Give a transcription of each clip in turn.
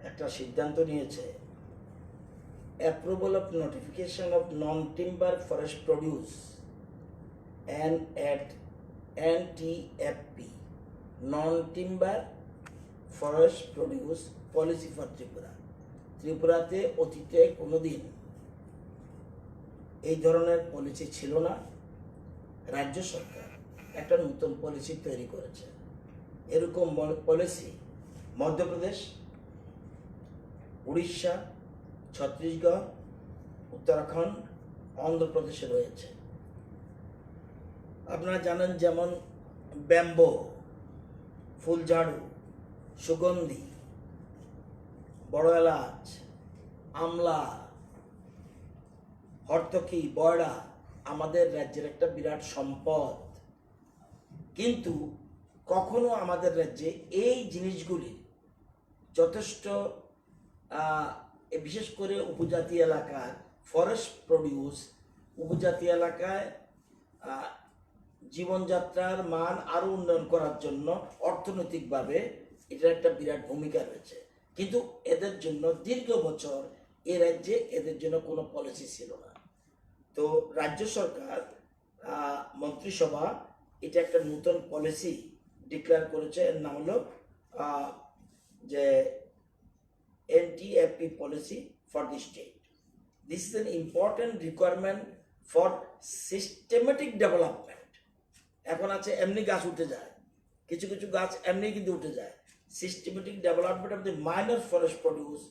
একটা সিদ্ধান্ত নিয়েছে, approval of notification of non timber forest produce and at NTFP non timber forest produce policy for Tripura. ত্রিপুরাতে অতীতে কোনোদিন এই ধরনের পলিসি ছিল না। রাজ্য সরকার একটা নতুন পলিসি তৈরি করেছে। এরকম পলিসি মধ্যপ্রদেশ, উড়িষ্যা, ছত্তিশগড়, উত্তরাখণ্ড, অন্ধ্রপ্রদেশে রয়েছে। আপনারা জানেন যেমন ব্যাম্বো, ফুলঝাড়ু, সুগন্ধি, বড় এলাচ, আমলা, হর্তকি, বয়রা আমাদের রাজ্যের একটা বিরাট সম্পদ। কিন্তু কখনো আমাদের রাজ্যে এই জিনিসগুলির যথেষ্ট বিশেষ করে উপজাতি এলাকার ফরেস্ট প্রডিউস, উপজাতি এলাকায় জীবনযাত্রার মান আরও উন্নয়ন করার জন্য অর্থনৈতিকভাবে এটার একটা বিরাট ভূমিকা রয়েছে। কিন্তু এদের জন্য দীর্ঘ বছর এ রাজ্যে এদের জন্য কোনো পলিসি ছিল না। তো রাজ্য সরকার মন্ত্রিসভা এটা একটা নতুন পলিসি ডিক্লেয়ার করেছে। এর নাম হলো যে NTFP policy for the state. This is an important requirement for systematic development. এখন আছে এমনি গাছ উঠে যায়, কিছু কিছু গাছ এমনি কিন্তু উঠে যায়। Systematic development of the minor forest produce,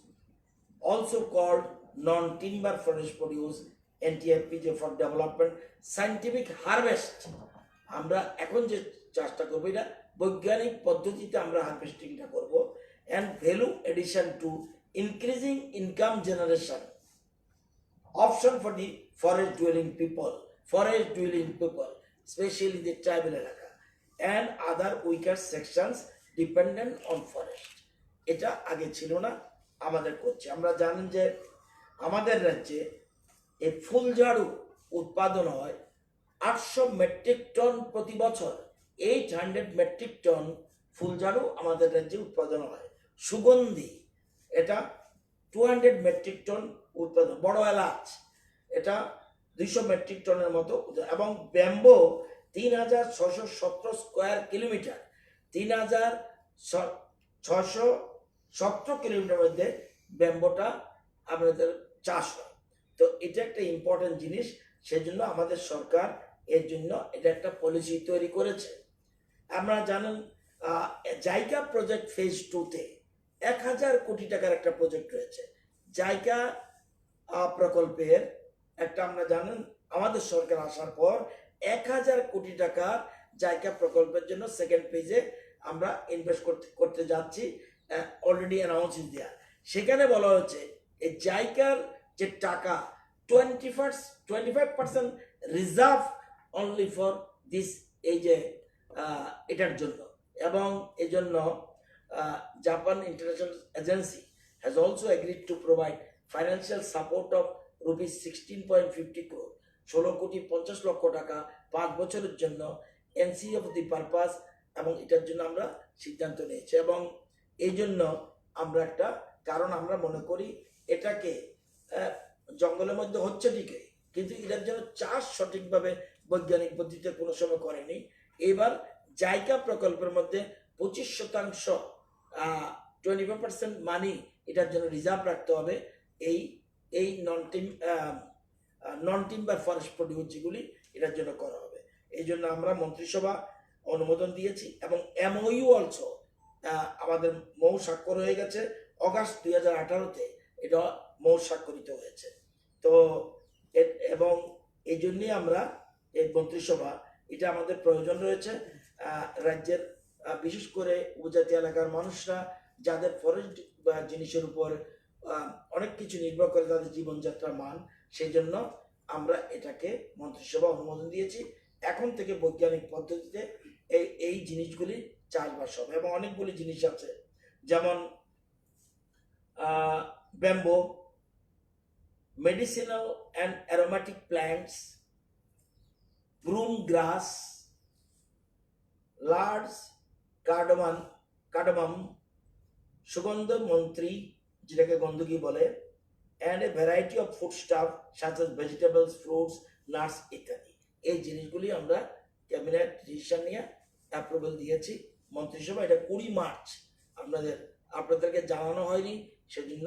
also called non-timber forest produce, NTFP for development, scientific harvest. আমরা এখন যে চাষটা করবো এটা বৈজ্ঞানিক পদ্ধতিতে আমরা হারভেস্টিংটা করব। And value addition to increasing income generation, option for the forest dwelling people, especially the tribal এলাকা and other weaker sections dependent on forest. এটা আগে ছিল না, আমাদের করছে। আমরা জানেন যে আমাদের রাজ্যে এই ফুলঝাড়ু উৎপাদন হয় 800 মেট্রিক টন প্রতি বছর। 800 মেট্রিক টন ফুলঝাড়ু আমাদের রাজ্যে উৎপাদন হয়। সুগন্ধি এটা 200 মেট্রিক টন উৎপাদন। বড় এলাচ এটা 200 মেট্রিক টনের মতো। এবং ব্যাম্বো 3617 স্কোয়ার কিলোমিটার, 3617 কিলোমিটার মধ্যে ব্যাম্বোটা আমাদের চাষ হয়। তো এটা একটা ইম্পর্টেন্ট জিনিস, সেজন্য আমাদের সরকার এর জন্য এটা একটা পলিসি তৈরি করেছে। আমরা জানেন জাইকা প্রজেক্ট ফেজ 2-তে 1000 কোটি টাকার একটা প্রজেক্ট রয়েছে। জাইকা প্রকল্পের একটা আমরা জানেন আমাদের সরকার আসার পর 1000 কোটি টাকার জাইকা প্রকল্পের জন্য সেকেন্ড ফেজে আমরা ইনভেস্ট করতে যাচ্ছি। অলরেডি অ্যানাউন্স দেয়া, সেখানে বলা হচ্ছে এই জাইকার যে টাকা 25% রিজার্ভ অনলি ফর দিস, এই যে এটার জন্য। এবং এই জন্য Japan international agency has also agreed to provide financial support of rupees 16.50 crore, 16,50,00,000 টাকা 5 বছরের জন্য NC অফ দি পারপাস। এবং এটার জন্য আমরা সিদ্ধান্ত নিয়েছি। এবং এই জন্য আমরা একটা কারণ আমরা মনে করি এটাকে জঙ্গলের মধ্যে হচ্ছে ঠিকই, কিন্তু এটার জন্য চাষ সঠিকভাবে বৈজ্ঞানিক পদ্ধতিতে কোনো সময় করেনি। এবার জাইকা প্রকল্পের মধ্যে 25% 25% মানি এটার জন্য রিজার্ভ রাখতে হবে। এই নন টিম্বার ফরেস্ট প্রডিউস যেগুলি এটার জন্য করা হবে। এই জন্য আমরা মন্ত্রিসভা অনুমোদন দিয়েছি এবং MOU অলসো আমাদের মৌ স্বাক্ষর হয়ে গেছে। অগাস্ট 2018-তে এটা মৌ স্বাক্ষরিত হয়েছে। তো এবং এই জন্যই আমরা এই মন্ত্রিসভা এটা আমাদের প্রয়োজন রয়েছে। রাজ্যের বিশেষ করে উপজাতি এলাকার মানুষরা যাদের ফরেস্ট জিনিসের উপর অনেক কিছু নির্ভর করে তাদের জীবনযাত্রার মান, সেই জন্য আমরা এটাকে মন্ত্রিসভা অনুমোদন দিয়েছি। এখন থেকে বৈজ্ঞানিক পদ্ধতিতে এই জিনিসগুলি চাষবাস হবে। এবং অনেকগুলি জিনিস আছে যেমন bamboo, medicinal and aromatic plants, broom grass, large cardamom, Sugandha Mantri, যেটাকে গন্ধকি বলে, and a variety of foodstuff such as vegetables, fruits, nuts ইত্যাদি। এই জিনিসগুলি আমরা ক্যাবিনেট ডিসিশন নিয়ে অ্যাপ্রুভাল দিয়েছি মন্ত্রিসভা। এটা 20 মার্চ আপনাদেরকে জানানো হয়নি, সেজন্য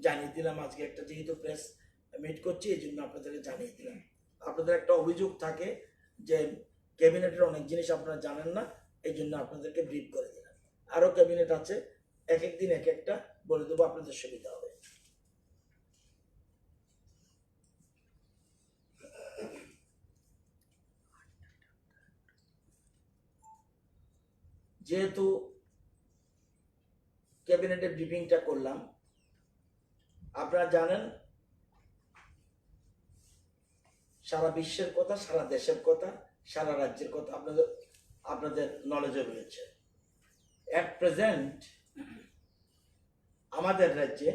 জানিয়ে দিলাম। আজকে একটা যেহেতু প্রেস মিট করছি, এই জন্য আপনাদেরকে জানিয়ে দিলাম। আপনাদের একটা অভিযোগ থাকে যে ক্যাবিনেটের অনেক জিনিস আপনারা জানেন না, এই জন্য আপনাদেরকে ব্রিফ করে দিলাম। আরো ক্যাবিনেট আছে, এক এক দিন এক একটা বলে দেবো, আপনাদের সুবিধা হবে। যেহেতু ক্যাবিনেটের ব্রিফিংটা করলাম, আপনারা জানেন সারা বিশ্বের কথা, সারা দেশের কথা, সারা রাজ্যের কথা আপনাদের নলেজে রয়েছে। এট প্রেজেন্ট আমাদের রাজ্যে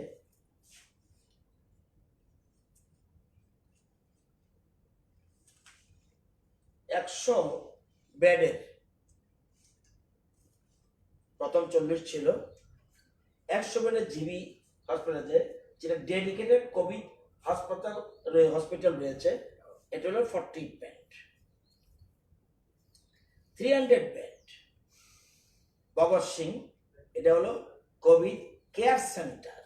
একশো বেডের, প্রথম 40 ছিল, 100 বেডের জিবি হসপিটালে, যেটা ডেডিকেটেড কোভিড হসপিটাল রয়েছে, এটা হলো for treatment. 300 bed Bhagat Singh, এটা হলো কোভিড কেয়ার সেন্টার,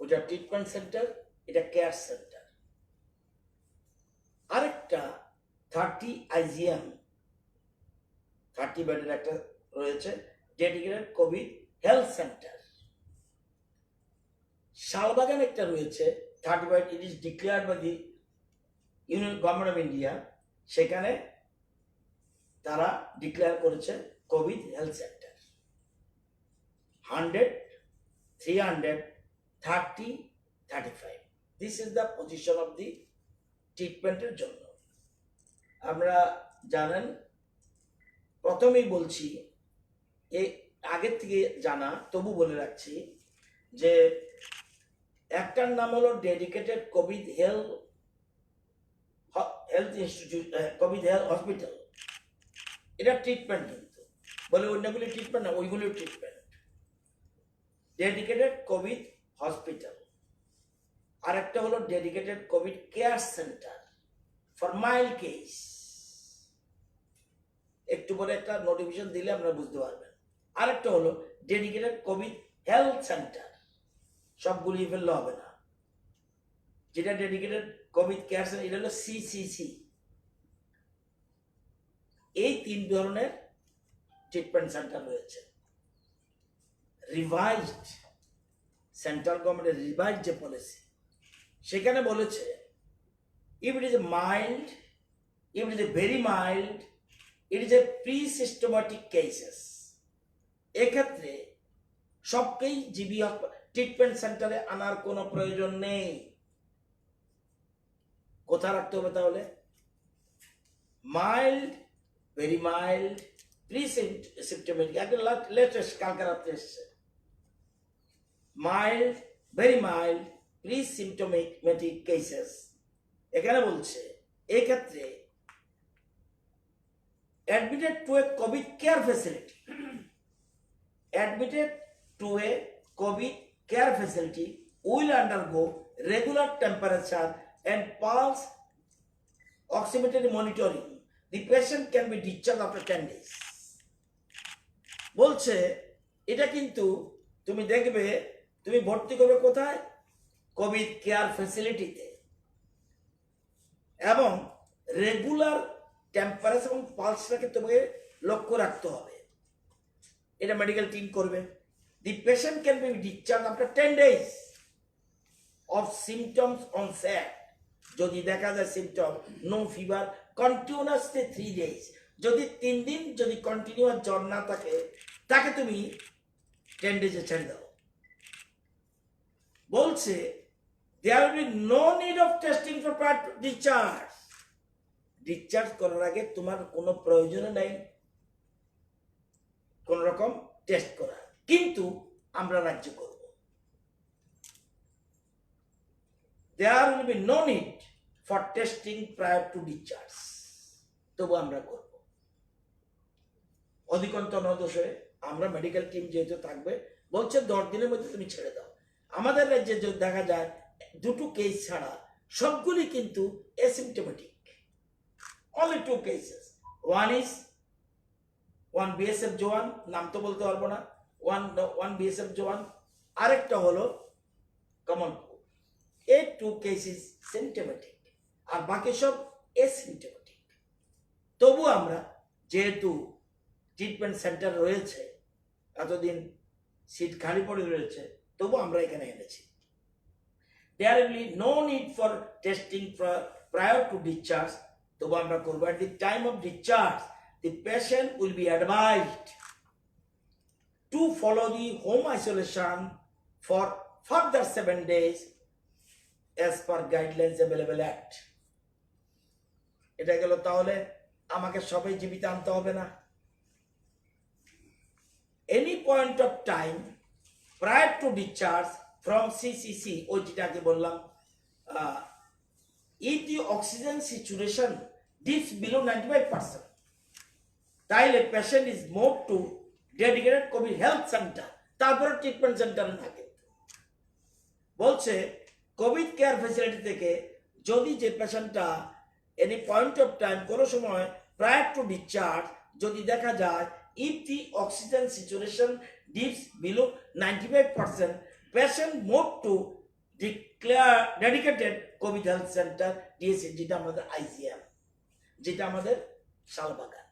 ওটা ট্রিটমেন্ট সেন্টার, এটা কেয়ার সেন্টার। আরেকটা 30 আইজিএম, 30 বেডের একটা রয়েছে, dedicated covid health centre. Salbagan একটা রয়েছে 30 bed, it is declared by the union government of India, সেখানে তারা ডিক্লেয়ার করেছে covid health centre. 100, 300, 30, 35, this is the position of the ট্রিটমেন্টের জন্য। আমরা জানেন, প্রথমেই বলছি, এই আগের থেকে জানা, তবু বলে রাখছি যে একটার নাম হলো dedicated covid health institute, Covid health hospital, এটা ট্রিটমেন্ট, কিন্তু বলে অন্যগুলি ট্রিটমেন্ট না, ওইগুলি ট্রিটমেন্ট। Dedicated Covid hospital. আরেকটা হলো dedicated Covid care centre for mild case. একটু পরে একটা নোটিফিকেশন দিলে আপনারা বুঝতে পারবেন। আরেকটা হলো ডেডিকেটেড কোভিড হেলথ সেন্টার, সবগুলি ফেললে হবে না। যেটা ডেডিকেটেড কোভিড কেয়ার সেন্টার, এটা হলো সিসিসি। এই 3 ধরনের ট্রিটমেন্ট সেন্টার রয়েছে। রিভাইজড, সেন্ট্রাল গভর্নমেন্টের রিভাইজড যে পলিসি, সেখানে বলেছে if it is mild, if it is very mild, it is a pre-systematic cases, এক্ষেত্রে সবকেই জিবি ট্রিটমেন্ট সেন্টারে আনার কোনো প্রয়োজন নেই। কোথায় রাখতে হবে তাহলে? মাইল্ড, ভেরি মাইল্ড, প্রি-সিম্পটোমেটিক, একটা লেটেস্ট কালকে রাত্রে এসছে। Mild, very mild, pre-symptomatic cases, এখানে বলছে এক্ষেত্রে admitted to a COVID care facility, admitted to a COVID care facility will undergo regular temperature and pulse oximetry monitoring. The patient can be discharged after 10 days. বলছে এটা কিন্তু তুমি দেখবে, তুমি ভর্তি করবে কোথায়? কোভিড কেয়ার ফ্যাসিলিটিতে, এবং রেগুলার টেম্পারেচার এবং পালসটাকে তোমাকে লক্ষ্য রাখতে হবে। এটা মেডিকেল টিম করবে। The patient can be discharge after 10 days of symptoms onset. যদি দেখা যায় symptom, no fever, continuously 3 days, যদি 3 দিন যদি কন্টিনিউয়াস জ্বর না থাকে, তাকে তুমি 10 days ছেড়ে দাও। বলছে there will be no need of testing for prior to discharge. Discharge করার আগে তোমার কোনো প্রয়োজন নেই কোন রকম টেস্ট করার, কিন্তু আমরা রাজ্য করব। there will be no need for testing prior to discharge, তবু আমরা করব। অধিকন্ত নদোষে আমরা মেডিকেল টিম যেহেতু থাকবে, বলছে 10 দিনের মধ্যে তুমি ছেড়ে দাও। আমাদের রাজ্যে যদি দেখা যায় দুটো কেস ছাড়া সবগুলি কিন্তু asymptomatic. only 2 cases, one BSF জওয়ান, নাম তো বলতে পারবো না, one BSF জওয়ান, আরেকটা হলো কমন। এই 2 কেসেস সিম্পটোমেটিক আর বাকি সব অ্যাসিম্পটোমেটিক। তবু আমরা যেহেতু ট্রিটমেন্ট সেন্টার রয়েছে, এতদিন সিট খালি পড়ে রয়েছে, তবু আমরা এখানে এনেছি। There will be no need for testing prior to discharge. তবু আমরা করব। At the time of discharge, the patient will be advised to follow the home isolation for further 7 days as per guidelines available at. এটা গেল। তাহলে আমাকে সবাই জীবিত আনতে হবে না। Any point of time prior to discharge from CCC, ওই যেটাকে বললাম, if the oxygen saturation dips below 95%, তাইলে patient is moved to dedicated COVID health center, তারপরে ট্রিটমেন্ট সেন্টার না। কিন্তু বলছে কোভিড কেয়ার ফ্যাসিলিটি থেকে যদি যে পেশেন্টটা এনি পয়েন্ট অফ টাইম কোনো সময় প্রায়র টু ডিসচার্জ যদি দেখা যায় if the oxygen saturation dips below 95%, patient move to declare dedicated COVID health center DSC, যেটা আমাদের ICM, যেটা আমাদের শালবাগান।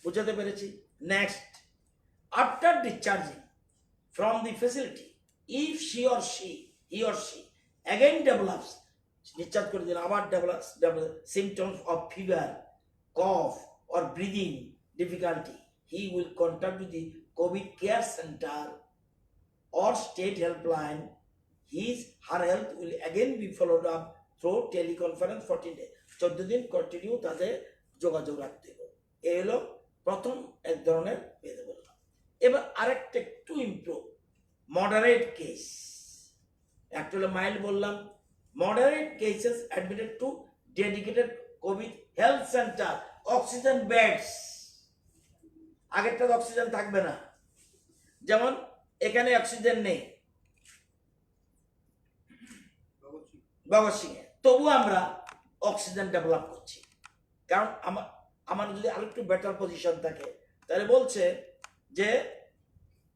বুঝাতে পেরেছি? Next, after discharging from the facility, if he or she again develops, discharge করে দিন, আবার develops symptoms of fever, cough or breathing difficulty, he will contact with the COVID care center or state helpline. Her health will again be followed up through teleconference 14 days. 14 দিন continue তাদের যোগাযোগ রাখতে হবে। এই হলো প্রথম এক ধরনের পেতে বললাম। এবার আরেকটা একটু ইমপ্রুভ, মডারেট কেস। একটা হলো মাইল্ড বললাম, moderate cases admitted to dedicated covid health centre, oxygen beds. আগেরটা অক্সিজেন থাকবে না, যেমন এখানে অক্সিজেন নেই ভগৎ সিং এ, তবু আমরা অক্সিজেন ডেভেলপ করছি। কারণ আমার যদি আরেকটু বেটার পজিশন থাকে, তাহলে বলছে যে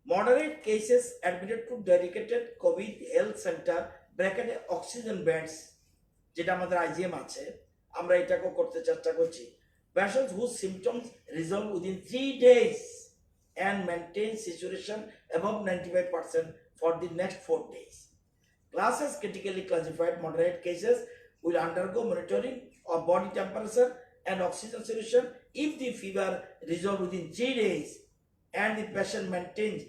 moderate cases admitted to dedicated covid health centre ব্র্যাকেটে অক্সিজেন বেডস, যেটা আমাদের IGM আছে, আমরা এটাকেও করতে চেষ্টা করছি। Patients whose symptoms resolve within 3 days and maintain saturation above 95% for the next 4 days. Classes critically classified moderate cases will undergo monitoring of body temperature and oxygen saturation. If the fever resolves within 3 days and the patient maintains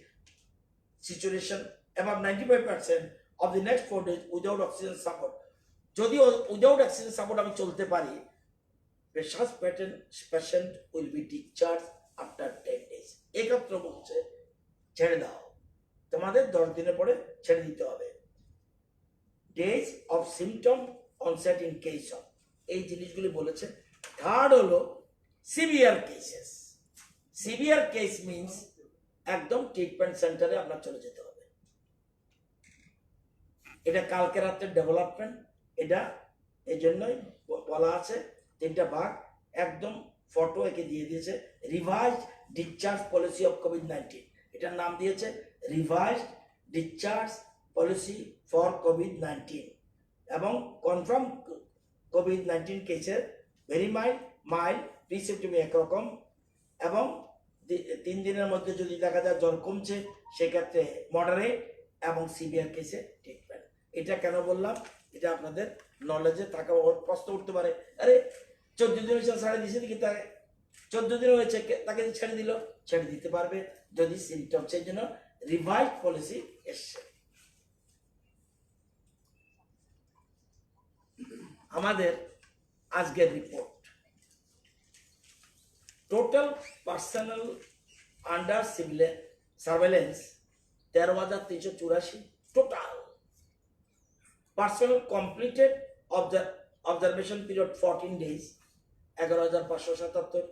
saturation above 95% of the next 4 days without oxygen support, যদি without oxygen support আমি চলতে পারি, patient will be discharged after 10 days. একত্র বলছে ছেড়ে দাও, তোমাদের 10 দিনের পরে ছেড়ে দিতে হবে। Days of symptom onset in case of, এই জিনিসগুলি বলেছে। থার্ড হলো severe cases. Severe case means একদম ট্রিটমেন্ট সেন্টারে আপনার চলে যেতে হবে। এটা কালকে রাত্রে ডেভেলপমেন্ট, এটা এই জন্যই বলা আছে 3টা ভাগ, একদম ফটো একে দিয়ে দিয়েছে। Revised discharge policy of COVID-19, এটার নাম দিয়েছে revised discharge policy for COVID-19, এবং কনফার্ম COVID-19 কেসের ভেরি মাইল্ড প্রিসিম্পটমি একরকম, এবং 3 দিনের মধ্যে যদি দেখা যায় জ্বর কমছে, সেক্ষেত্রে মডারেট এবং সিভিয়ার কেসে ট্রিটমেন্ট। এটা কেন বললাম, এটা আপনাদের নলেজে থাকা, প্রশ্ন উঠতে পারে, আরে 14 দিন হয়েছে ছাড়ে দিয়েছে কি, তাকে 14 দিন হয়েছে তাকে ছেড়ে দিল, ছেড়ে দিতে পারবে যদি সিমটম, সেই জন্য রিভাইজড পলিসি এসছে। আমাদের আজকের report, total personal under surveillance 13,384, total personal completed observation period 14 days 11,577,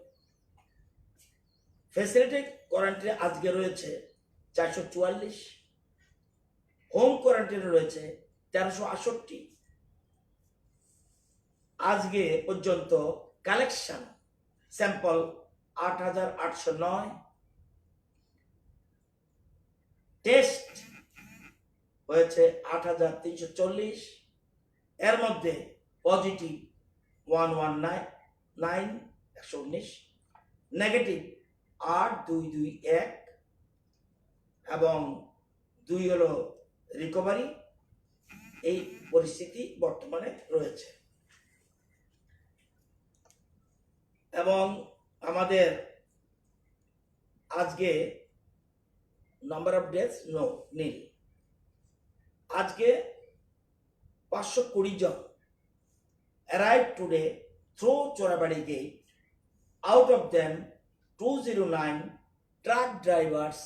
facility কোয়ারেন্টাইনে আজকে রয়েছে 444, হোম কোয়ারেন্টাইনে রয়েছে 1368। আজকে পর্যন্ত কালেকশন স্যাম্পল 8809, টেস্ট হয়েছে 8340, এর মধ্যে পজিটিভ 119, নেগেটিভ 8221 এবং 2 হলো রিকভারি। এই পরিস্থিতি বর্তমানে রয়েছে এবং আমাদের আজকে নাম্বার অফ ডেথস নীল। আজকে 520 জন arrived today through Chorabadi gate. Out of them 209 truck drivers,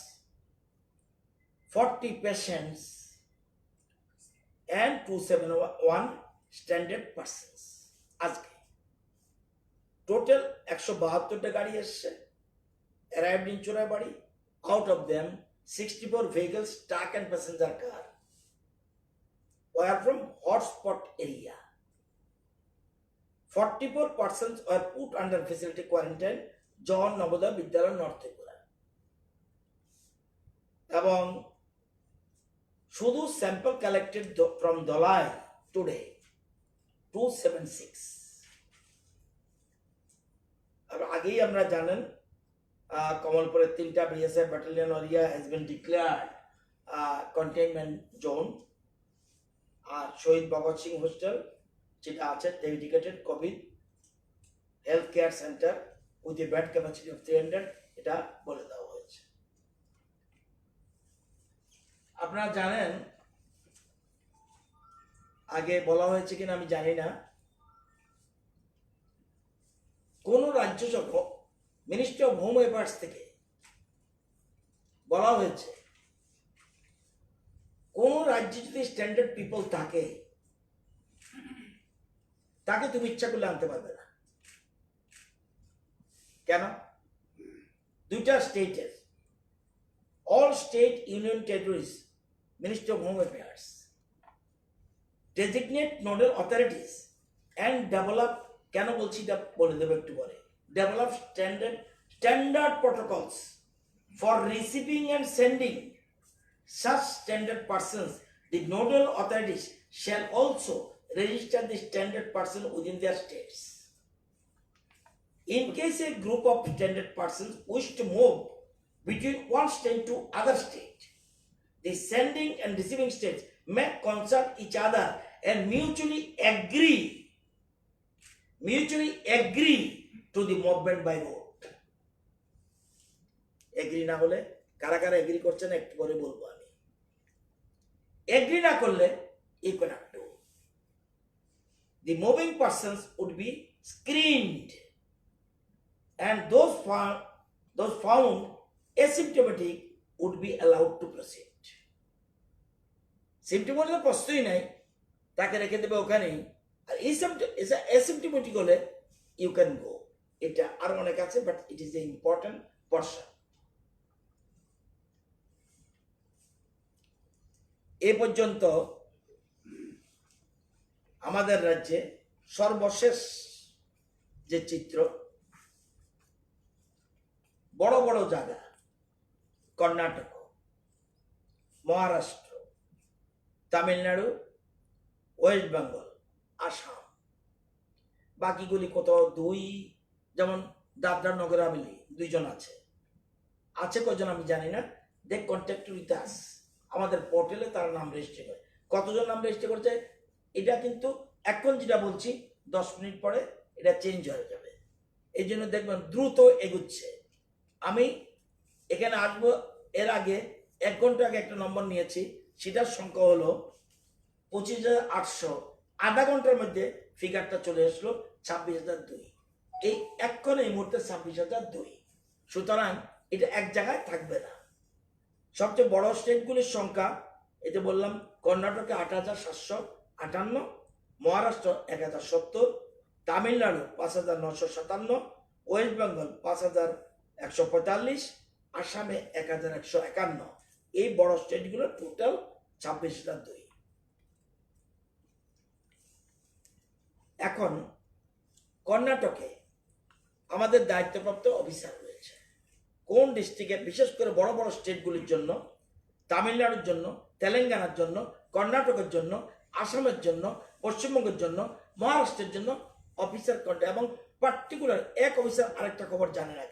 40 patients and 271 standard persons. আজকে টোটাল 172টা গাড়ি এসছে arrived in Chorabadi. Out of them 64 vehicles, truck and passenger car were from hotspot area. 44 persons were put under facility quarantine, John Navodaya Vidyalaya, North Tripura. এবং শুধু sample collected from Dhalai today 276। আর আগেই আমরা জানেন কমলপুরের 3টা BSF battalion area has been declared containment zone. আর Shahid Bhagat Singh hostel যেটা আছে dedicated covid health care centre with a bed capacity of 300, এটা বলে দেওয়া হয়েছে। আপনারা জানেন আগে বলা হয়েছে কিনা আমি জানি না, কোন রাজ্য যখন মিনিস্ট্রি অফ হোম অ্যাফেয়ার্স থেকে বলা হয়েছে কোন রাজ্যে যদি স্ট্যান্ডার্ড পিপল থাকে তাকে তুমি ইচ্ছা করলে আনতে পারবে না। কেন? 2টা স্টেটের all state union territories ministry of home affairs designate nodal authorities and develop, কেন বলছি এটা বলে দেবো একটু পরে, develop standard protocols for receiving and sending such standard persons. The nodal authorities shall also register the standard person within their states. In case a group of standard persons wish to move between one state to other state, the sending and receiving states may consult each other and mutually agree to the movement by road. Agree না হলে কারা কারা agri করছেন একটু পরে বলবো আমি। Agri না করলে you cannot do. The moving persons would be screened and those found asymptomatic would be allowed to proceed. Symptomatic প্রশ্নই নাই, তাকে রেখে দেবে ওখানেই। আর অ্যাসিম্পটোমেটিক হলে ইউ ক্যান গো। এটা আরো অনেক আছে, but it is a important portion. এ পর্যন্ত আমাদের রাজ্যে সর্বশেষ যে চিত্র, বড় বড় জায়গা কর্ণাটক, মহারাষ্ট্র, তামিলনাড়ু, ওয়েস্ট বেঙ্গল, আসাম, বাকিগুলি কোথাও 2, যেমন দাদরা নগর হাভেলি 2 জন আছে কজন আমি জানি না। দে কন্ট্যাক্ট উইথ আস, আমাদের পোর্টালে তার নাম রেজিস্টার করে। কতজন নাম রেজিস্টার করেছে এটা কিন্তু এখন যেটা বলছি 10 মিনিট পরে এটা চেঞ্জ হয়ে যাবে। এই জন্য দেখবেন দ্রুত এগুচ্ছে। আমি এখানে আসবো এর আগে 1 ঘন্টা আগে একটা নম্বর নিয়েছি, সেটার সংখ্যা হলো 25,800। আধা ঘন্টার মধ্যে ফিগারটা চলে আসলো 26,002। এই এখন এই মুহূর্তে 26,002। সুতরাং এটা এক জায়গায় থাকবে না। সবচেয়ে বড় স্টেটগুলির সংখ্যা এতে বললাম, কর্ণাটকে 8,758, মহারাষ্ট্র 1,070, তামিলনাড়ু 5,957, ওয়েস্ট বেঙ্গল 5,145, আসামে 1,151। এই বড় স্টেটগুলো টোটাল 26,2। এখন কর্ণাটকে আমাদের দায়িত্বপ্রাপ্ত অফিসার রয়েছে কোন ডিস্ট্রিক্টের, বিশেষ করে বড় বড় স্টেটগুলির জন্য, তামিলনাড়ুর জন্য, তেলেঙ্গানার জন্য, কর্ণাটকের জন্য, আসামের জন্য, পশ্চিমবঙ্গের জন্য, মহারাষ্ট্রের জন্য অফিসার কন্ট্যাক্ট, এবং পার্টিকুলার এক অফিসার আরেকটা খবর জানে না,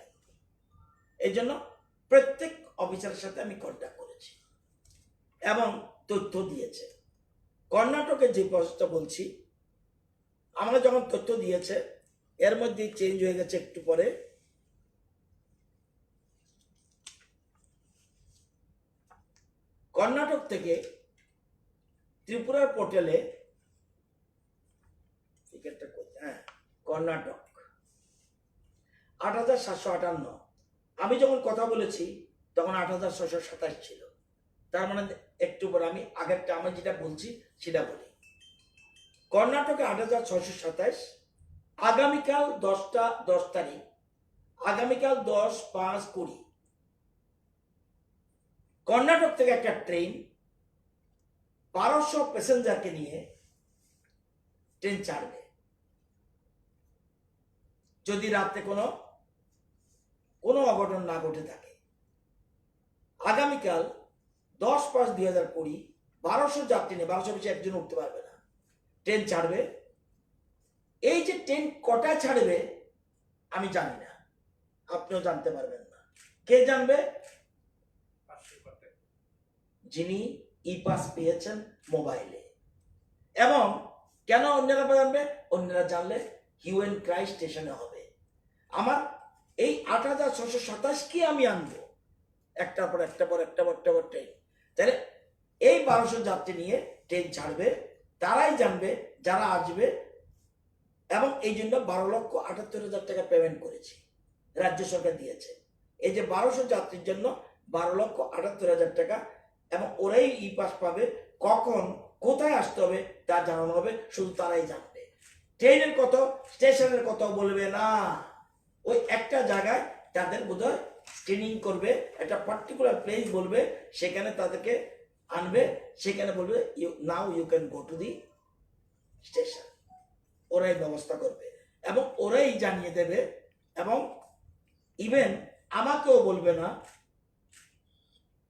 এই জন্য প্রত্যেক অফিসারের সাথে আমি কন্ট্যাক্ট করেছি এবং তথ্য দিয়েছে। কর্ণাটকের যে প্রসেসটা বলছি, আমরা যখন তথ্য দিয়েছে এর মধ্যে চেঞ্জ হয়ে গেছে একটু পরে। কর্ণাটক থেকে ত্রিপুরার পোর্টালে কর্ণাটক 8,758। আমি যখন কথা বলেছি তখন 8,627 ছিল। তার মানে একটু পরে আমি আগেরটা আমি যেটা বলছি সেটা বলি। কর্ণাটকে 8,627, আগামীকাল 10 তারিখ, আগামীকাল 10/5/20 কর্ণাটক থেকে একটা ট্রেন 1200 প্যাসেঞ্জারকে নিয়ে ট্রেন ছাড়বে, যদি রাতে কোনো অঘটন না ঘটে থাকে। আগামীকাল 10/5/2020 1200 যাত্রী নিয়ে, 1200 বেশি একজন উঠতে পারবে না, ট্রেন ছাড়বে। এই যে ট্রেন কটায় ছাড়বে আমি জানি না, আপনিও জানতে পারবেন না। কে জানবে? যিনি ই পাস পেয়েছেন মোবাইলে। এবং কেন অন্যরা জানবে? অন্যরা জানলে হিউ অ্যান্ড ক্রাই স্টেশনে হবে। আমার এই 8,627 কি আমি আনবো একটার পর একটা ট্রেন। তাহলে এই 1200 যাত্রী নিয়ে ট্রেন ছাড়বে, তারাই জানবে যারা আসবে। এবং এই জন্য 12,78,000 টাকা পেমেন্ট করেছি, রাজ্য সরকার দিয়েছে। এই যে 1200 যাত্রীর জন্য 12,78,000 টাকা, এবং ওরাই ই পাস পাবে। কখন কোথায় আসতে হবে তা জানানো হবে, শুধু তারাই জানবে। ট্রেনের কত, স্টেশনের কত বলবে না। ওই একটা জায়গায় তাদের বোধহয় স্ক্রিনিং করবে, একটা পার্টিকুলার প্লেস বলবে, সেখানে তাদেরকে আনবে, সেখানে বলবে now you can go to the station. ওরাই ব্যবস্থা করবে এবং ওরাই জানিয়ে দেবে। এবং ইভেন আমাকেও বলবে না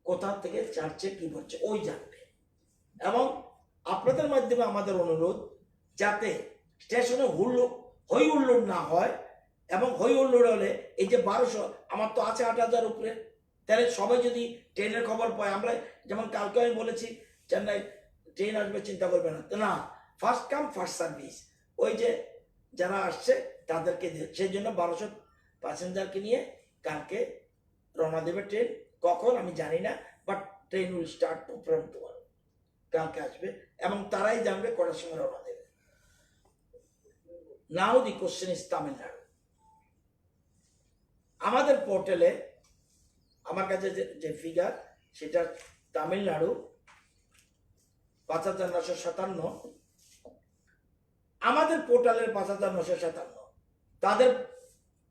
কোথা থেকে চার্চে কি হচ্ছে, ওই জানবে। এবং আপনাদের মাধ্যমে আমাদের অনুরোধ, যাতে স্টেশনে হই হুল্লোড় না হয়। এবং হই হুল্লোড় হলে এই যে 1200, আমার তো আছে 8,000 উপরে, তাহলে সবাই যদি ট্রেনের খবর পায়, আমরা যেমন কালকে আমি বলেছি চেন্নাই ট্রেন আসবে, চিন্তা করবে না, না, ফার্স্ট কাম ফার্স্ট সার্ভিস। ওই যে যারা আসছে তাদেরকে সেই জন্য 1200 প্যাসেঞ্জারকে নিয়ে কালকে রওনা দেবে ট্রেন। কখন আমি জানি না, but train will start from tomorrow, কালকে আসবে এবং তারাই জানবে কটার সময় রওনা দেবে। নাও দি কোশ্চেন ইজ তামিলনাড়ু। আমাদের পোর্টালে আমার কাছে যে ফিগার, সেটা তামিলনাড়ু 5,957, আমাদের পোর্টালের 5,957। তাদের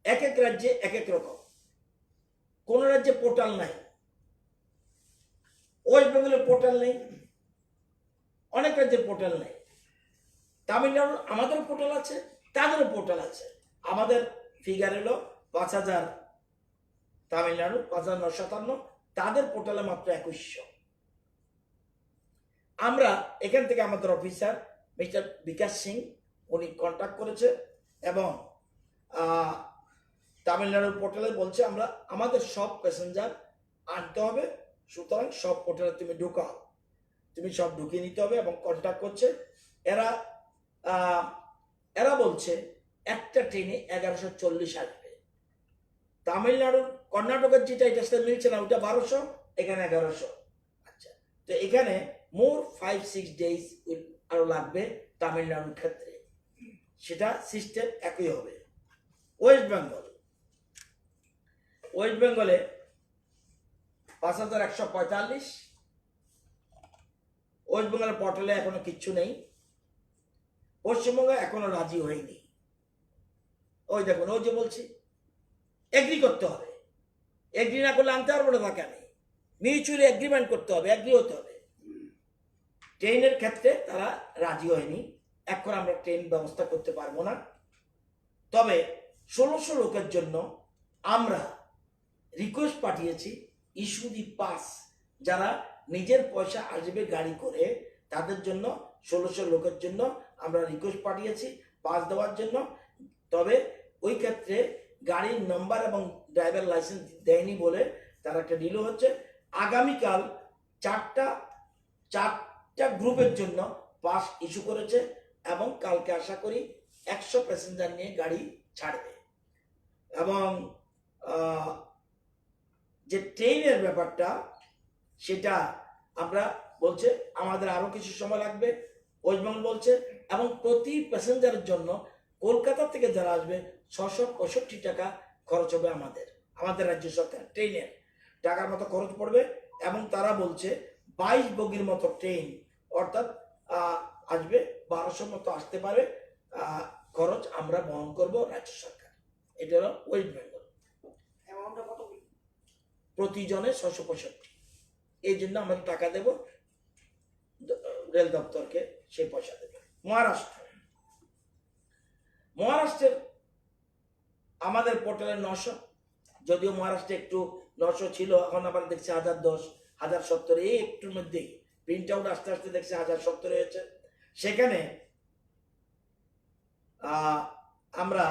এক এক রাজ্যে এক এক রকম, কোন রাজ্যে পোর্টাল নাই। ওয়েস্ট বেঙ্গলের পোর্টাল নেই, অনেক রাজ্যের পোর্টাল নেই। তামিলনাড়ুর আমাদের পোর্টাল আছে, তাদেরও পোর্টাল আছে। আমাদের ফিগার হলো 5,000 তামিলনাড়ু, 5,957, তাদের পোর্টালে মাত্র 2,100। আমরা এখান থেকে আমাদের অফিসার মিস্টার বিকাশ সিং, উনি কন্ট্যাক্ট করেছে এবং তামিলনাড়ুর পোর্টালে বলছে আমরা আমাদের সব প্যাসেঞ্জার আনতে হবে, সুতরাং সব পোর্টালে তুমি ঢুকাও, তুমি সব ঢুকিয়ে নিতে হবে। এবং কন্ট্যাক্ট করছে এরা বলছে একটা ট্রেনে 1140 আসবে। তামিলনাড়ুর কর্ণাটকের যেটা এটার সাথে মিলছে না, ওটা 1200, এখানে 1100। আচ্ছা, তো এখানে মোর 5-6 ডেজ আরো লাগবে তামিলনাড়ুর ক্ষেত্রে, সেটা সিস্টেম একই হবে। ওয়েস্ট বেঙ্গলে 5,145। ওয়েস্ট বেঙ্গলের পোর্টালে এখনো কিচ্ছু নেই। পশ্চিমবঙ্গে এখনো রাজি হয়নি। ওই দেখুন, ওই যে বলছি এগ্রি করতে হবে, এগ্রি না করলে আনতে পারবো না, কেন? মিউচুয়ালি এগ্রিমেন্ট করতে হবে, এগ্রি হতে হবে। ট্রেনের ক্ষেত্রে তারা রাজি হয়নি, এখন আমরা ট্রেন ব্যবস্থা করতে পারবো না। তবে 1600 লোকের জন্য আমরা রিকোয়েস্ট পাঠিয়েছি, ইস্যু দি পাস, যারা নিজের পয়সা আসবে গাড়ি করে তাদের জন্য 1600 লোকের জন্য আমরা রিকোয়েস্ট পাঠিয়েছি পাস দেওয়ার জন্য। তবে ওই ক্ষেত্রে গাড়ির নম্বর এবং ড্রাইভার লাইসেন্স দেয়নি বলে তারা একটা ডিলে হচ্ছে। আগামীকাল চারটা গ্রুপের জন্য পাস ইস্যু করেছে এবং কালকে আশা করি 100 প্যাসেঞ্জার নিয়ে গাড়ি ছাড়বে। এবং যে ট্রেনের ব্যাপারটা সেটা আমরা বলছে আমাদের আরো কিছু সময় লাগবে, ওয়েস্টবেঙ্গল বলছে। এবং প্রতি প্যাসেঞ্জারের জন্য কলকাতা থেকে যারা আসবে 665 টাকা খরচ হবে আমাদের রাজ্য সরকার ট্রেনের টাকার মতো খরচ পড়বে। এবং তারা বলছে 22 বগির মতো ট্রেন, অর্থাৎ আসবে 1200 মতো আসতে পারে, খরচ আমরা বহন করব রাজ্য সরকার। এটা হলো ওয়েস্ট বেঙ্গল। প্রতিজনে 665, এই জন্য আমরা টাকা দেব, রেল দপ্তরকে সেই পয়সা দেবে। মহারাষ্ট্রের আমাদের পোর্টালে 900, যদিও মহারাষ্ট্রে একটু 900 ছিল, এখন আবার দেখছি 1010, 1070, এই একটুর মধ্যেই প্রিন্ট আউট আস্তে আস্তে দেখছি 1070 হয়েছে। সেখানে আমরা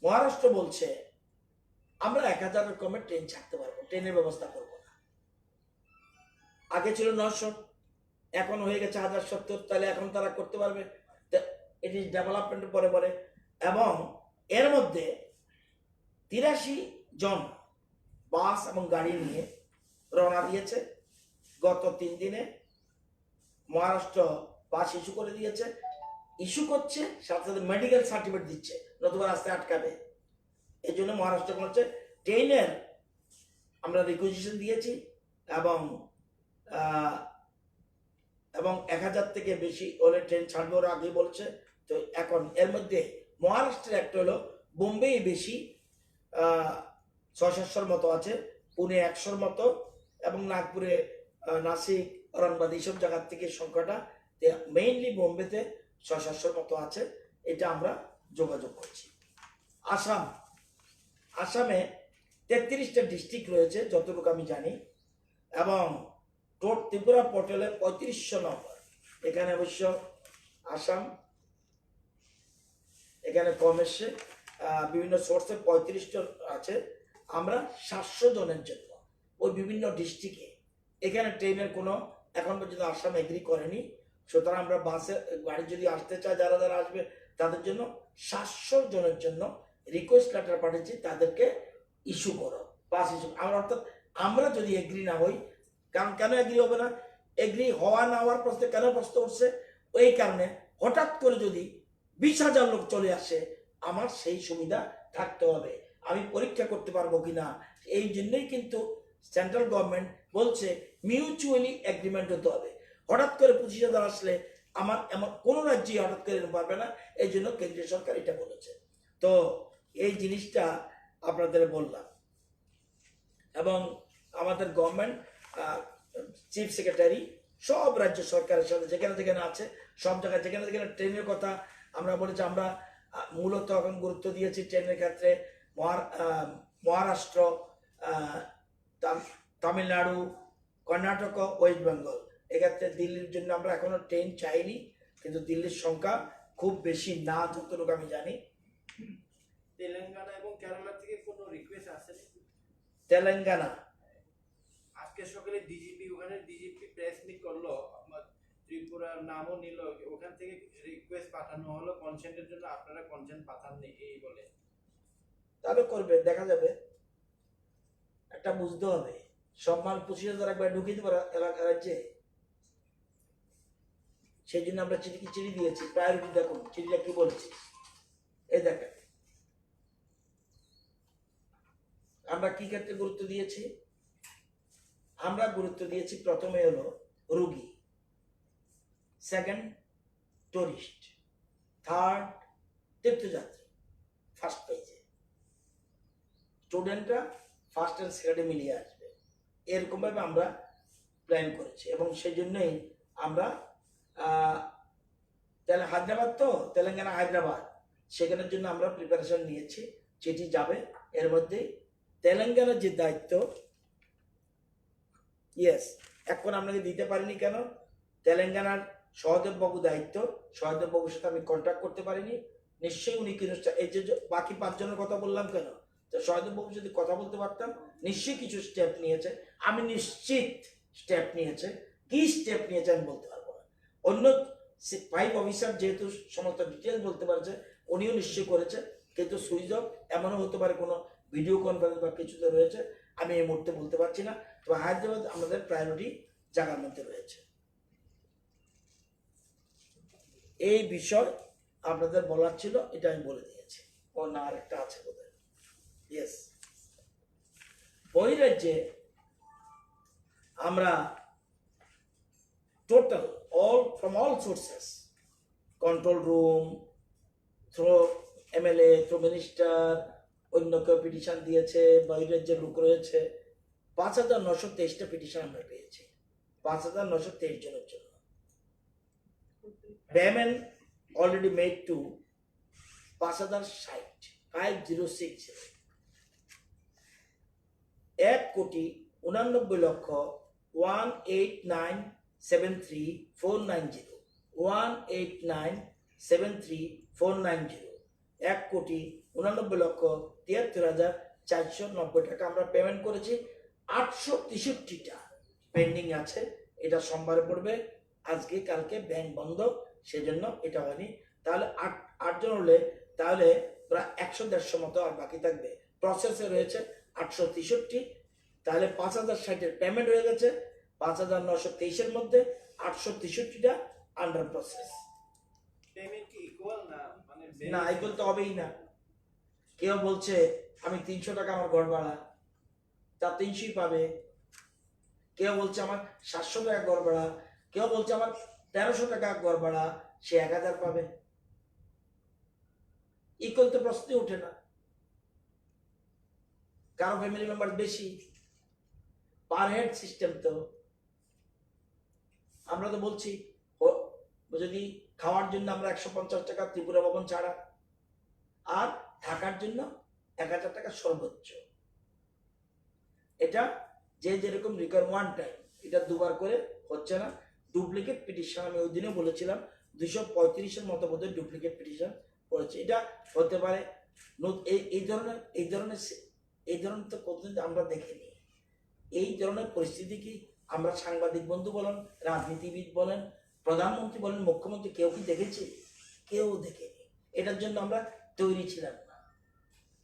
মহারাষ্ট্র বলছে আমরা 1000 রকমের ট্রেন ছাড়তে পারবো, ট্রেনের ব্যবস্থা করবো না। আগে ছিল 900, এখন হয়ে গেছে 1070, তাহলে এখন তারা করতে পারবে। এটি ডেভেলপমেন্টের পরে পরে। এবং এর মধ্যে 83 জন বাস এবং গাড়ি নিয়ে রওনা দিয়েছে গত 3 দিনে। মহারাষ্ট্র বাস ইস্যু করে দিয়েছে, ইস্যু করছে, সাথে সাথে মেডিকেল সার্টিফিকেট দিচ্ছে, নতুবা রাস্তায় আটকাবে। এই জন্য মহারাষ্ট্র বলছে ট্রেনের আমরা রিকুইজিশন দিয়েছি এবং 1000 থেকে বেশি হলে ট্রেন ছাড়বে, ওরা আগে বলছে। তো এখন এর মধ্যে মহারাষ্ট্রের একটা হলো বোম্বে বেশি 600-700 মতো আছে, পুনে 100 মতো, এবং নাগপুরে নাসিক, ঔরঙ্গাবাদ এইসব জায়গার থেকে সংখ্যাটা মেইনলি বোম্বেতে 600-700 মতো আছে। এটা আমরা যোগাযোগ করছি। আসামে 33টা ডিস্ট্রিক্ট রয়েছে যতটুকু আমি জানি, এবং ত্রিপুরা পোর্টালে 3500 নম্বর। এখানে অবশ্য আসাম এখানে কম এসছে, বিভিন্ন সোর্সে 35টা আছে। আমরা 700 জনের জন্য ওই বিভিন্ন ডিস্ট্রিক্টে, এখানে ট্রেনের কোনো এখন পর্যন্ত আসাম এগ্রি করেনি। সুতরাং আমরা বাসে গাড়ি যদি আসতে চায়, যারা যারা আসবে তাদের জন্য 700 জনের জন্য রিকোয়েস্ট লেটার পাঠিয়েছি, তাদেরকে ইস্যু করো, পাস ইস্যু। অর্থাৎ আমরা যদি এগ্রি না হই, কারণ কেন এগ্রি হবে না, এগ্রি হওয়া না হওয়ার প্রশ্নে কেন প্রশ্ন উঠছে, ওই কারণে হঠাৎ করে যদি 20,000 লোক চলে আসে, আমার সেই সুবিধা থাকতে হবে, আমি পরীক্ষা করতে পারবো কিনা। এই জন্যই কিন্তু সেন্ট্রাল গভর্নমেন্ট বলছে মিউচুয়ালি এগ্রিমেন্ট হতে হবে। হঠাৎ করে 25,000 আসলে আমার এমন কোনো রাজ্যই হঠাৎ করে পারবে না, এই জন্য কেন্দ্রীয় সরকার এটা বলেছে। তো এই জিনিসটা আপনাদের বললাম। এবং আমাদের গভর্নমেন্ট চিফ সেক্রেটারি সব রাজ্য সরকারের সাথে যেখানে যেখানে আছে, সব জায়গায় যেখানে যেখানে ট্রেনের কথা আমরা বলেছি, আমরা মূলত এখন গুরুত্ব দিয়েছি ট্রেনের ক্ষেত্রে মহারাষ্ট্র, তামিলনাড়ু, কর্ণাটক, ওয়েস্ট বেঙ্গল। এক্ষেত্রে দিল্লির জন্য আমরা এখনো ট্রেন চাইনি, কিন্তু দিল্লির সংখ্যা খুব বেশি না যতটুকু আমি জানি। তেলেঙ্গানা এবং কেরালা থেকে কোনো রিকোয়েস্ট আসেনি? তেলেঙ্গানা আজকে সকালে ডিজিপি প্রেস মিট করলো, ত্রিপুরার নামও নিল, ওখান থেকে রিকোয়েস্ট পাঠানো হলো কনসেন্টের জন্য, আপনারা কনসেন্ট পাঠাননি এই বলে। তাহলে করবে, দেখা যাবে। একটা বুঝতে হবে, সব মাল 25,000 একবার ঢুকিয়ে দেবো এলাকা রাজ্যে। সেই জন্য আমরা চিঠি দিয়েছি, প্রায়োরিটি দেখুন চিঠিটা কি বলছি, এই দেখেন আমরা কি ক্ষেত্রে গুরুত্ব দিয়েছি। আমরা গুরুত্ব দিয়েছি প্রথমে হলো রোগী, সেকেন্ড টুরিস্ট, থার্ড তীর্থযাত্রী, ফার্স্ট পেজে স্টুডেন্টরা ফার্স্ট এন্ড সেকেন্ডে মিলিয়ে আসবে। এরকমভাবে আমরা প্ল্যান করেছি এবং সেই জন্যই আমরা তাহলে হায়দ্রাবাদ তো তেলেঙ্গানা হায়দ্রাবাদ সেখানের জন্য আমরা প্রিপারেশন নিয়েছি, চিঠি যাবে এর মধ্যেই। তেলেঙ্গানার যে দায়িত্ব, ইয়েস, এখন আপনাকে দিতে পারিনি কেন, তেলেঙ্গানার সহদেব বাবু দায়িত্ব, সহদেব বাবুর সাথে আমি কন্ট্যাক্ট করতে পারিনি। নিশ্চয়ই উনি কিন্তু এই যে বাকি 5 জনের কথা বললাম কেন, তো সহদেব বাবু যদি কথা বলতে পারতাম, নিশ্চয়ই কিছু স্টেপ নিয়েছে, আমি নিশ্চিত স্টেপ নিয়েছে। কি স্টেপ নিয়েছে আমি বলতে পারবো না। অন্য 5 অফিসার যেহেতু সমস্ত ডিটেলস বলতে পারছে, উনিও নিশ্চয়ই করেছে, কিন্তু সুইচ অফ এমনও হতে পারে কোনো ভিডিও কনফারেন্স বা কিছুতে রয়েছে, আমি এই মুহূর্তে বলতে পারছি না। তো হায়দ্রাবাদ আমাদের প্রায়োরিটি জায়গার মধ্যে রয়েছে। এই বিষয় আপনাদের বলার ছিল, এটা আমি বলে দিয়েছি। ও না, আরেকটা আছে বোধহয়। ইয়েস, বহিরাজ্যে আমরা total from all sources, control room, through MLA, through minister, অন্য কেউ পিটিশন দিয়েছে, বহিরাজ্যের লোক রয়েছে, 5,923টা পিটিশন আমরা পেয়েছি 5,923 জনের জন্য। পেমেন্ট অলরেডি মেড টু 5,060 1,89,73,490 1,89,73,490 1,89,73,490 টাকা আমরা পেমেন্ট করেছি। 863টা পেন্ডিং আছে, এটা সোমবারে পড়বে, আজকে কালকে ব্যাংক বন্ধ, সেজন্য এটা হয়নি। তাহলে 8জন হলে তাহলে প্রায় 100-150 মতো আর বাকি থাকবে, প্রসেসে রয়েছে 863। তাহলে 5,060-এর পেমেন্ট হয়ে গেছে, 5,923-এর মধ্যে 863টা আন্ডার প্রসেস। পেমেন্ট কি ইকুয়াল না, মানে না, ইকুয়াল তো হবেই না। কেউ বলছে আমি 300 টাকা আমার ঘর ভাড়া, তা 300ই পাবে। কেউ বলছে আমার 700 টাকা ঘর ভাড়া, কেউ বলছে আমার 1300 টাকা ঘর ভাড়া, সে 1000 পাবে। ইকুয়াল তো প্রশ্নই ওঠে না। কারো ফ্যামিলি মেম্বার বেশি, পার হেড সিস্টেম। তো আমরা তো বলছি যদি খাওয়ার জন্য আমরা 150 টাকা ত্রিপুরা ভবন ছাড়া, আর থাকার জন্য 1000 টাকা সর্বোচ্চ। এটা যে যেরকম রিকোয়ার ওয়ান টাইম, এটা দুবার করে হচ্ছে না। ডুপ্লিকেট পিটিশন আমি ওই দিনে বলেছিলাম 235-এর মতো বোধহয় ডুপ্লিকেট পিটিশন করেছে। এটা হতে পারে এই ধরনের তো কতদিন আমরা দেখিনি। এই ধরনের পরিস্থিতি কি আমরা সাংবাদিক বন্ধু বলেন, রাজনীতিবিদ বলেন, প্রধানমন্ত্রী বলেন, মুখ্যমন্ত্রী, কেউ কি দেখেছে? কেউ দেখেনি। এটার জন্য আমরা তৈরি ছিলাম না।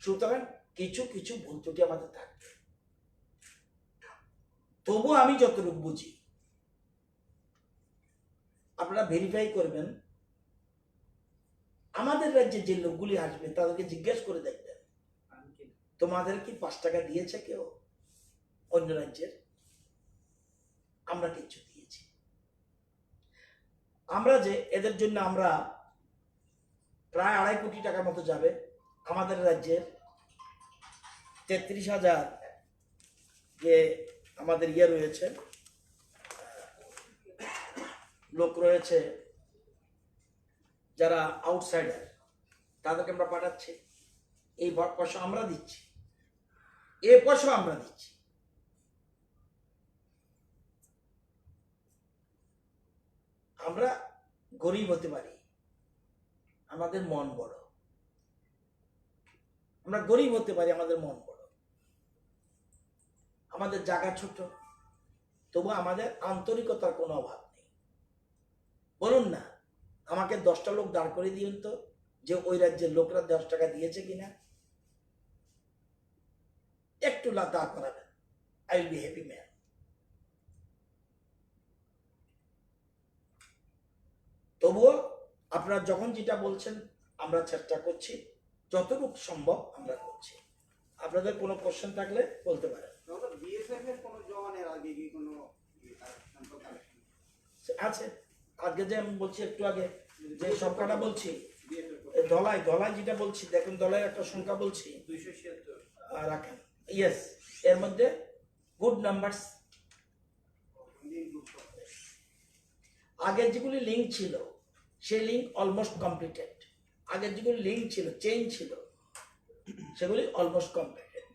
সুতরাং কিছু কিছু ভুল ত্রুটি আমাদের থাকবে। তবু আমি যতটুকু বুঝি, আপনারা ভেরিফাই করবেন, আমাদের রাজ্যে যে লোকগুলি আসবে তাদেরকে জিজ্ঞেস করে দেখবেন তোমাদের কি 5 টাকা দিয়েছে কেউ অন্য রাজ্যের? আমরা কিছু দিয়েছি। আমরা যে এদের জন্য আমরা প্রায় 2.5 কোটি টাকার মতো যাবে। আমাদের রাজ্যের 33,000 যে আমাদের ইয়ে রয়েছে, লোক রয়েছে যারা আউটসাইডার, তাদেরকে আমরা পাঠাচ্ছি। এই পয়সা আমরা দিচ্ছি, এই পয়সা আমরা দিচ্ছি। আমরা গরিব হতে পারি, আমাদের মন বড়। আমরা গরিব হতে পারি, আমাদের মন বড়। আমাদের জায়গা ছোট, তবু আমাদের আন্তরিকতার কোনো অভাব নেই। বলুন না, আমাকে 10টা লোক দাঁড় করে দিন তো যে ওই রাজ্যের লোকরা 10 টাকা দিয়েছে কিনা, একটু দাঁড় করাবেন, I will be happy man. তবুও আপনারা যখন যেটা বলছেন আমরা চেষ্টা করছি, যতটুকু সম্ভব আমরা করছি। আপনাদের কোনো কোশ্চেন থাকলে বলতে পারেন। আছে, আজকে যে আমি বলছি একটু আগে যে সংখ্যাটা বলছি, ধলাই যেটা বলছি, দেখুন ধলাই একটা সংখ্যা বলছি 276 রাখেন। ইয়েস, এর মধ্যে গুড নাম্বারস আগের যেগুলি লিঙ্ক ছিল সেই লিঙ্ক অলমোস্ট কমপ্লিটেড, আগের যেগুলি লিঙ্ক ছিল চেঞ্জ ছিল সেগুলি অলমোস্ট কমপ্লিটেড।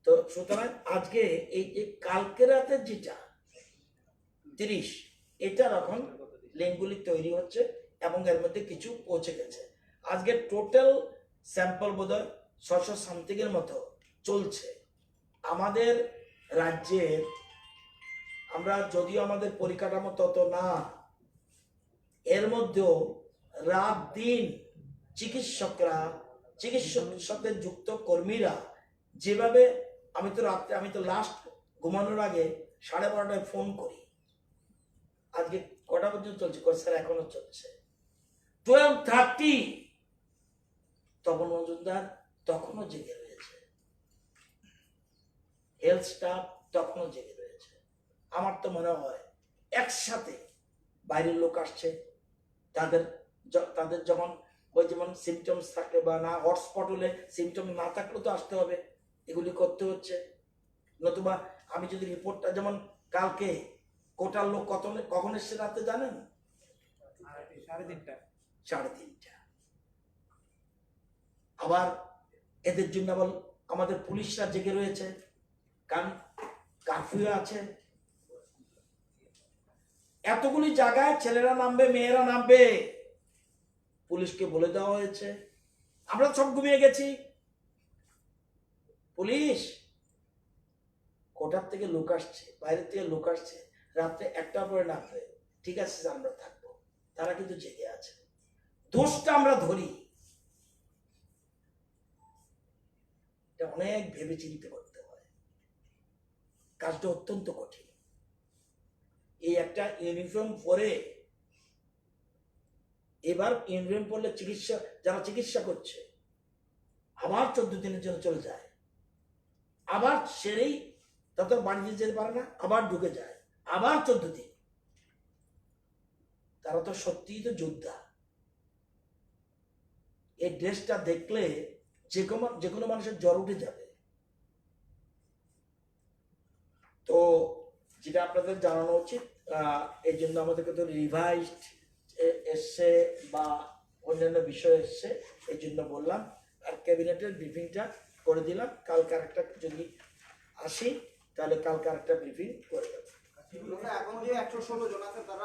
তো সুতরাং আজকে এই যে কালকে রাতের যেটা 30 এটার এখন লিঙ্কগুলি তৈরি হচ্ছে এবং এর মধ্যে কিছু পৌঁছে গেছে। আজকে টোটাল স্যাম্পল বোধহয় 600 সামথিং এর মতো চলছে আমাদের রাজ্যের। আমরা যদিও আমাদের পরিকাঠামো তত না, এর মধ্যেও রাত দিন চিকিৎসকরা, চিকিৎসকের সাথে যুক্ত কর্মীরা যেভাবে, আমি তো লাস্ট ঘুমানোর আগে 12:30টায় ফোন করি, আজকে কটা পর্যন্ত চলছে, স্যার এখনো চলছে। 12:30 তপন মজুমদার তখনও জেগে রয়েছে, হেলথ স্টাফ তখনও জেগে রয়েছে। আমার তো মনে হয় একসাথে বাইরের লোক আসছে, তাদের যখন ওই যেমন সিমটমস থাকলে বা না হটস্পট হলে, সিমটম না থাকলেও তো আসতে হবে, এগুলি করতে হচ্ছে। নতুবা আমি যদি রিপোর্টটা, যেমন কালকে কোটার লোক কখন এসছে রাতে জানেন? 3:30। আবার এদের জন্য আবার আমাদের পুলিশরা জেগে রয়েছে, কারণ কারফিউ আছে। এতগুলি জায়গায় ছেলেরা নামবে, মেয়েরা নামবে, পুলিশকে বলে দেওয়া হয়েছে। আমরা সব ঘুমিয়ে গেছি, পুলিশ কোটার থেকে লোক আসছে, বাইরের থেকে লোক আসছে, রাত্রে 1টা পরে নামবে, ঠিক আছে আমরা থাকবো। তারা কিন্তু জেগে আছে। দোষটা আমরা ধরি, এটা অনেক ভেবে চিন্তে করতে হয়, কাজটা অত্যন্ত কঠিন। এই একটা ইউনিফর্ম পরে, এবার ইউনিফর্ম পরলে যারা চিকিৎসা করছে আবার 14 দিনের জন্য চলে যায়, আবার সেরেই তত বাড়িতে যেতে পারে না, আবার ঢুকে যায়, আবার 14 দিন। তারা তো সত্যিই তো যোদ্ধা। এই ড্রেসটা দেখলে যে কোনো মানুষের জ্বর উঠে যাবে। তো যেটা আপনাদের জানানো উচিত, এই জন্য আমাদেরকে তো রিভাইজড এসছে বা অন্যান্য বিষয় এসছে, এই জন্য বললাম। আর ক্যাবিনেটের ব্রিফিংটা করে দিলাম, কালকে আরেকটা যদি আসি তাহলে কালকে আরেকটা ব্রিফিং করে দেবো। এখন যে 116 জন আছে তারা